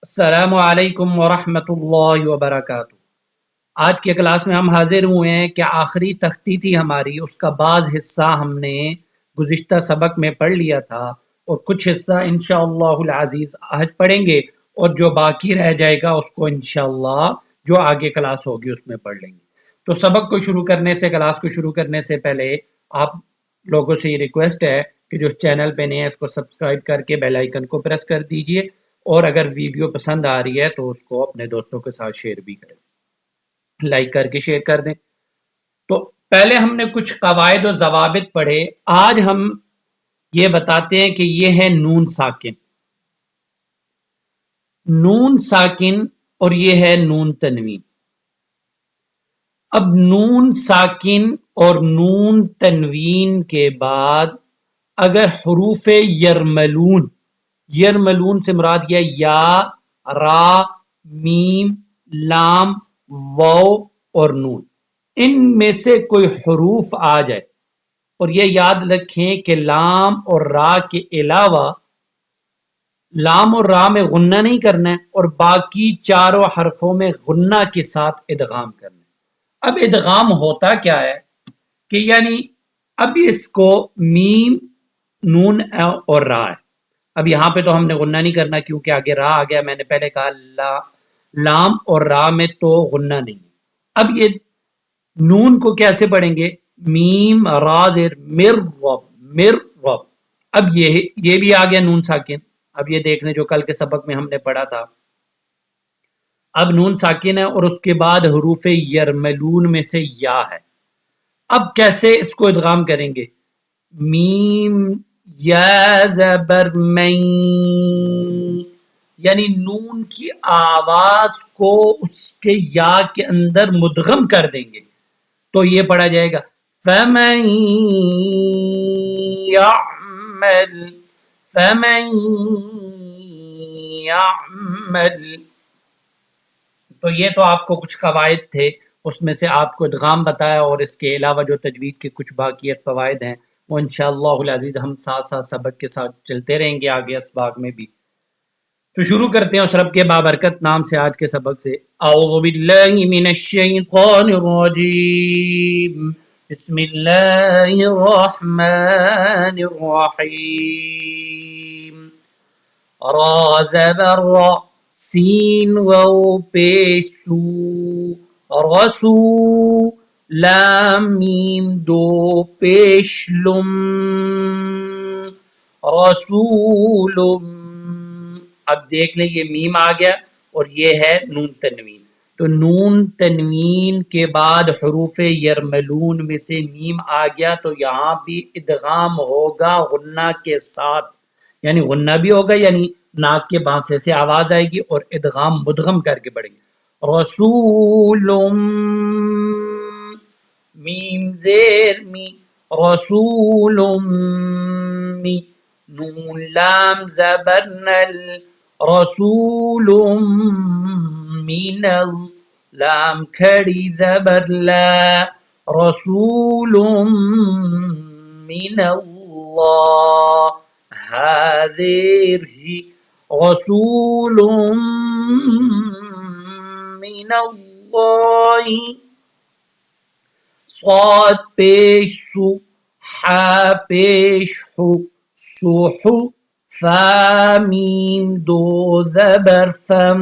السلام علیکم ورحمۃ اللہ وبرکاتہ۔ آج کے کلاس میں ہم حاضر ہوئے ہیں کہ آخری تختی تھی ہماری، اس کا بعض حصہ ہم نے گزشتہ سبق میں پڑھ لیا تھا، اور کچھ حصہ انشاءاللہ العزیز آج پڑھیں گے، اور جو باقی رہ جائے گا اس کو انشاءاللہ جو آگے کلاس ہوگی اس میں پڑھ لیں گے۔ تو سبق کو شروع کرنے سے، کلاس کو شروع کرنے سے پہلے آپ لوگوں سے یہ ریکویسٹ ہے کہ جو چینل پہ نئے ہیں اس کو سبسکرائب کر کے بیل آئیکن کو پریس کر دیجئے، اور اگر ویڈیو پسند آ رہی ہے تو اس کو اپنے دوستوں کے ساتھ شیئر بھی کریں، لائک کر کے شیئر کر دیں۔ تو پہلے ہم نے کچھ قواعد و ضوابط پڑھے، آج ہم یہ بتاتے ہیں کہ یہ ہے نون ساکن، نون ساکن، اور یہ ہے نون تنوین۔ اب نون ساکن اور نون تنوین کے بعد اگر حروف یرملون، یرملون سے مراد یہ یا، را، میم، لام، واو اور نون، ان میں سے کوئی حروف آ جائے، اور یہ یاد رکھیں کہ لام اور را کے علاوہ لام اور را میں غنہ نہیں کرنا ہے، اور باقی چاروں حرفوں میں غنہ کے ساتھ ادغام کرنا ہے۔ اب ادغام ہوتا کیا ہے کہ یعنی اب اس کو میم، نون اور را ہے۔ اب یہاں پہ تو ہم نے غنہ نہیں کرنا کیونکہ آگے را آ گیا، میں نے پہلے کہا لام اور را میں تو غنہ نہیں ہے۔ اب یہ نون کو کیسے پڑھیں گے؟ میم را زیر مر رب، مر رب۔ اب یہ بھی آ گیا نون ساکن۔ اب یہ دیکھ لیں جو کل کے سبق میں ہم نے پڑھا تھا، اب نون ساکن ہے اور اس کے بعد حروف یرملون میں سے یا ہے۔ اب کیسے اس کو ادغام کریں گے؟ میم یا زبر مین، یعنی نون کی آواز کو اس کے یا کے اندر مدغم کر دیں گے، تو یہ پڑھا جائے گا فَمَن يَعْمَلْ، فَمَن يَعْمَلْ۔ تو یہ تو آپ کو کچھ قواعد تھے، اس میں سے آپ کو ادغام بتایا، اور اس کے علاوہ جو تجوید کے کچھ باقی قواعد ہیں وہ انشاءاللہ العزیز ہم ساتھ ساتھ سبق کے ساتھ چلتے رہیں گے آگے اسباق میں بھی۔ تو شروع کرتے ہیں اس رب کے بابرکت نام سے آج کے سبق سے۔ اعوذ باللہ من الشیطان الرجیم، بسم اللہ الرحمن الرحیم۔ را زبر را، سین واو پیش سو، رسو، لام میم دو پیش لم، رسولم۔ اب دیکھ لیں یہ میم آ گیا اور یہ ہے نون تنوین۔ تو نون تنوین کے بعد حروف یرملون میں سے میم آ گیا، تو یہاں بھی ادغام ہوگا غنہ کے ساتھ، یعنی غنہ بھی ہوگا، یعنی ناک کے بانسے سے آواز آئے گی، اور ادغام مدغم کر کے پڑھیں گے۔ رسول میم زیر می، رسول می، نون لام زبر نل، رسول من لام کھڑی زبر لا، رسول من اللہ، حاضر ہی، رسول من اللہ، صاد پیش سو، حا پیش حو، سوحو، فا میم دو زبر فم،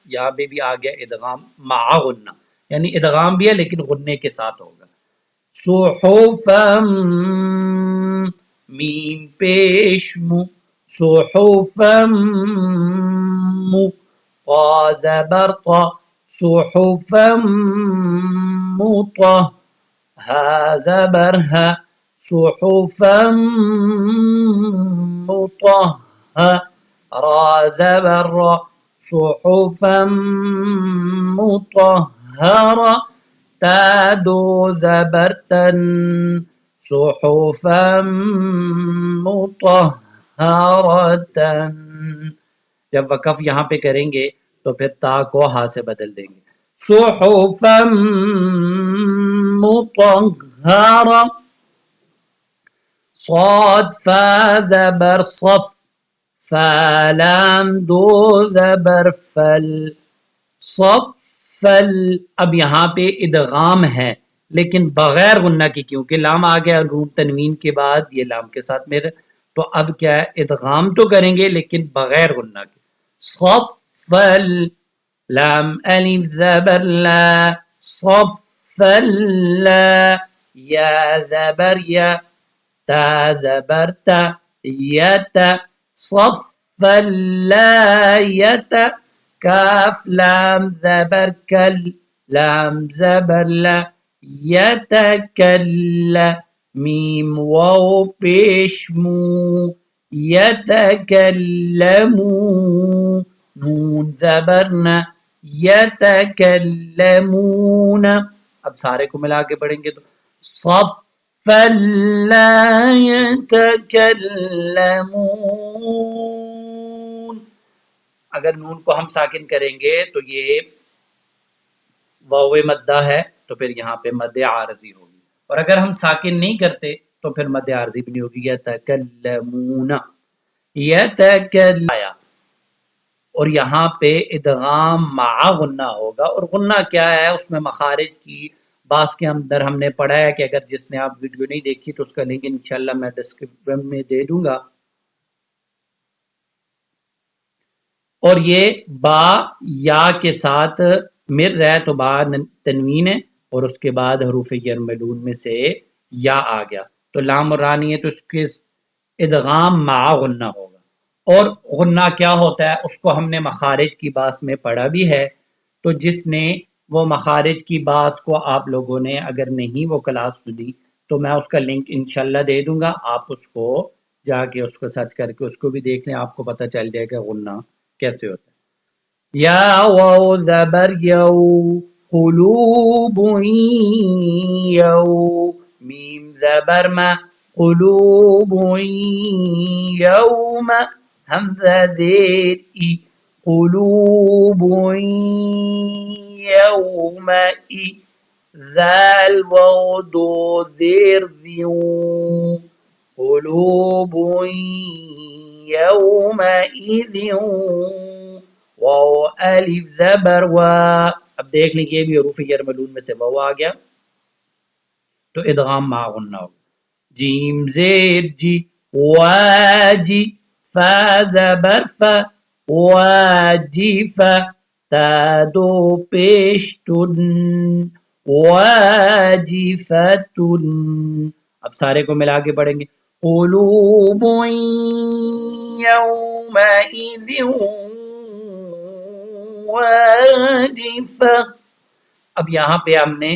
یہاں پہ بھی آ گیا ادغام مع غنہ، یعنی ادغام بھی ہے لیکن غنے کے ساتھ ہوگا۔ صحفم، میم پیش مو، صحفم مو، طا زبر طا، صحفم مطہ، ہا زبر ہا، صحفم مطہرہ، را زبر را، صحفم مطہرہ، تا دو زبر تن، صحفا مطہرۃ۔ جب وقف یہاں پہ کریں گے تو پھر تا کو ہا سے بدل دیں گے، صحفا مطہرہ۔ صاد فا زبر صف، فلام دو زبر فل صفل. اب یہاں پہ ادغام ہے لیکن بغیر غنہ کی، کیونکہ لام آ گیا نون تنوین کے بعد، یہ لام کے ساتھ میرے، تو اب کیا ہے ادغام تو کریں گے لیکن بغیر غنہ کے. صفل لام الف زبر لا صفل لا یا زبر یا تا زبر تا یت صفل لا یت کاف لام زبر کل لام زبر لا یتکل میم واو پیش مو یتکلمو نون زبرنا یتکلمون. اب سارے کو ملا کے پڑھیں گے تو صفا لا یتکلمون. اگر نون کو ہم ساکن کریں گے تو یہ واو مدہ ہے تو پھر یہاں پہ مد عارضی ہوگی، اور اگر ہم ساکن نہیں کرتے تو پھر مد عارضی بھی نہیں ہوگی. یتکلمون یتکلم. اور یہاں پہ ادغام مع غنہ ہوگا، اور غنہ کیا ہے اس میں مخارج کی باس کے اندر ہم نے پڑھا ہے کہ اگر جس نے آپ ویڈیو نہیں دیکھی تو اس کا لنک انشاءاللہ میں ڈسکرپشن میں دے دوں گا. اور یہ با یا کے ساتھ مر رہا ہے تو با تنوین ہے اور اس کے بعد حروف یرملون میں سے یا آ گیا تو لام اور رانی ہے تو اس کے ادغام مع غنہ ہوگا. اور غنہ کیا ہوتا ہے اس کو ہم نے مخارج کی باس میں پڑھا بھی ہے، تو جس نے وہ مخارج کی باس کو آپ لوگوں نے اگر نہیں وہ کلاس سنی تو میں اس کا لنک انشاءاللہ دے دوں گا، آپ اس کو جا کے اس کو سرچ کر کے اس کو بھی دیکھ لیں، آپ کو پتہ چل جائے گا غنہ کیسے ہوتا ہے. یا واو زبر یو قلوب یو میم زبر ما قلوب یوم حمزہ زیر ای قلوب یوم ای ذال واو دو زیر زیو قلوب یوم ایذیو واو الف زبر وا. اب دیکھ لیں یہ بھی حروف یرملون میں سے واو آ گیا تو ادغام مع غنہ ہو. جیم زیر جی واجی فا زبر فا واجف تا دو پیش تن واجفتن. اب سارے کو ملا کے پڑھیں گے قلوب یومئذ واجفہ. اب یہاں پہ ہم نے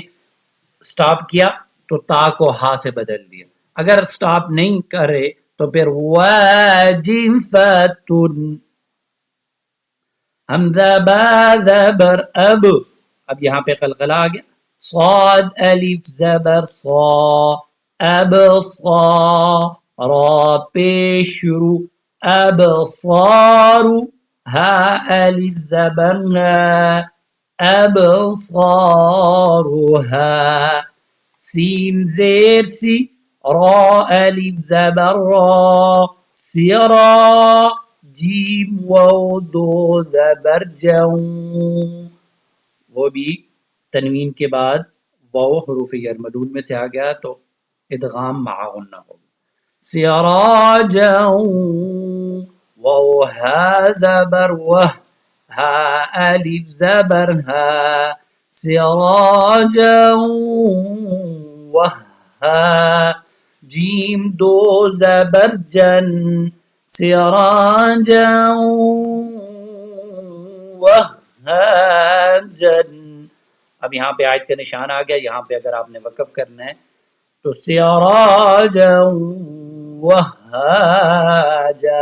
سٹاپ کیا تو تا کو ہا سے بدل دیا، اگر سٹاپ نہیں کرے تو پھر واجفتن. حمزہ با زبر اب، اب یہاں پہ قلقلہ آ گیا. صاد الف زبر صا اب صا را پیش شروع اب صارو ہا الف زبر ها اب صارو ها سین زیر سی را الف زبر را سیرا جیم واو دو زبر جو. وہ بھی تنوین کے بعد واو حروف یرملون میں سے آ گیا تو ادغام مع غنہ ہوگا. سراجا واو ہا زبر وہ ہا الف زبر ہا سراجا وہ ہا جیم دو زبر جن سراجا وہاجن. اب یہاں پہ آیت کا نشان آ گیا، یہاں پہ اگر آپ نے وقف کرنا ہے تو سراجا وہاجا.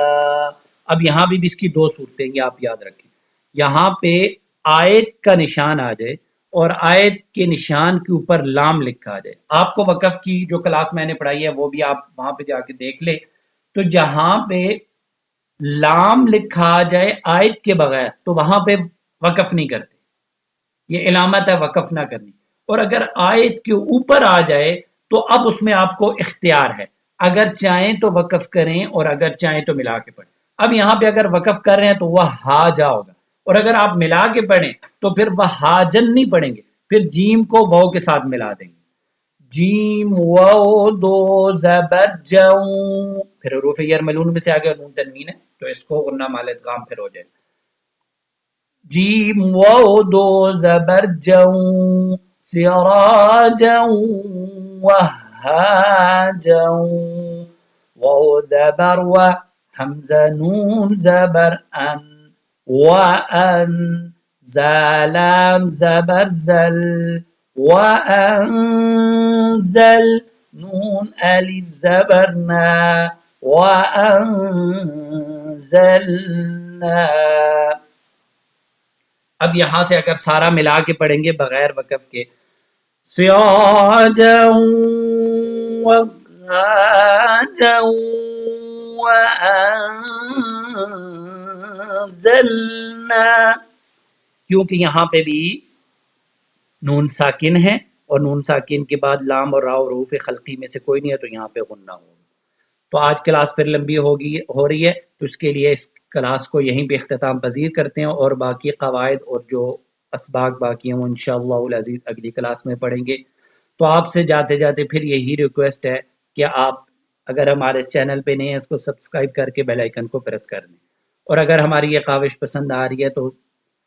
اب یہاں بھی اس کی دو صورتیں یہ آپ یاد رکھیں، یہاں پہ آیت کا نشان آ جائے اور آیت کے نشان کے اوپر لام لکھا جائے. آپ کو وقف کی جو کلاس میں نے پڑھائی ہے وہ بھی آپ وہاں پہ جا کے دیکھ لیں، تو جہاں پہ لام لکھا جائے آیت کے بغیر تو وہاں پہ وقف نہیں کرتے، یہ علامت ہے وقف نہ کرنی. اور اگر آیت کے اوپر آ جائے تو اب اس میں آپ کو اختیار ہے، اگر چاہیں تو وقف کریں اور اگر چاہیں تو ملا کے پڑھیں. اب یہاں پہ اگر وقف کر رہے ہیں تو وہ ہا جا ہوگا، اور اگر آپ ملا کے پڑھیں تو پھر وہ ہاجن نہیں پڑھیں گے، پھر جیم کو واو کے ساتھ ملا دیں گے، جیم واو دو زبر جوں، پھر حروف یرملون میں سے آگے نون تنوین ہے تو اس کو غنہ مال ادغام پھر ہو جائے گا، جیم واو دو زبر جوں سراجا وهاجا واو زبر و حمزة نون زبر أن وأن زلام زبر زل وأنزل نون ألف زبرنا وأنزلنا. اب یہاں سے اگر سارا ملا کے پڑھیں گے بغیر وقف کے، سراجا وهاجا وأنزلنا، کیونکہ یہاں پہ بھی نون ساکن ہے اور نون ساکن کے بعد لام اور را اور حروف خلقی میں سے کوئی نہیں ہے تو یہاں پہ غنہ ہوگا. تو آج کلاس پھر لمبی ہو رہی ہے تو اس کے لیے اس کلاس کو یہیں پہ اختتام پذیر کرتے ہیں، اور باقی قواعد اور جو اسباق باقی ہیں وہ انشاءاللہ العزیز اگلی کلاس میں پڑھیں گے. تو آپ سے جاتے جاتے پھر یہی ریکویسٹ ہے کہ آپ اگر ہمارے چینل پہ نہیں ہیں اس کو سبسکرائب کر کے بیل آئیکن کو پریس کر دیں، اور اگر ہماری یہ کاوش پسند آ رہی ہے تو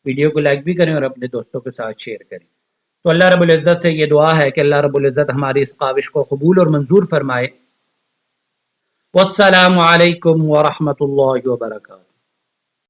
ویڈیو کو لائک بھی کریں اور اپنے دوستوں کے ساتھ شیئر کریں. تو اللہ رب العزت سے یہ دعا ہے کہ اللہ رب العزت ہماری اس کاوش کو قبول اور منظور فرمائے. والسلام علیکم ورحمۃ اللہ وبرکاتہ.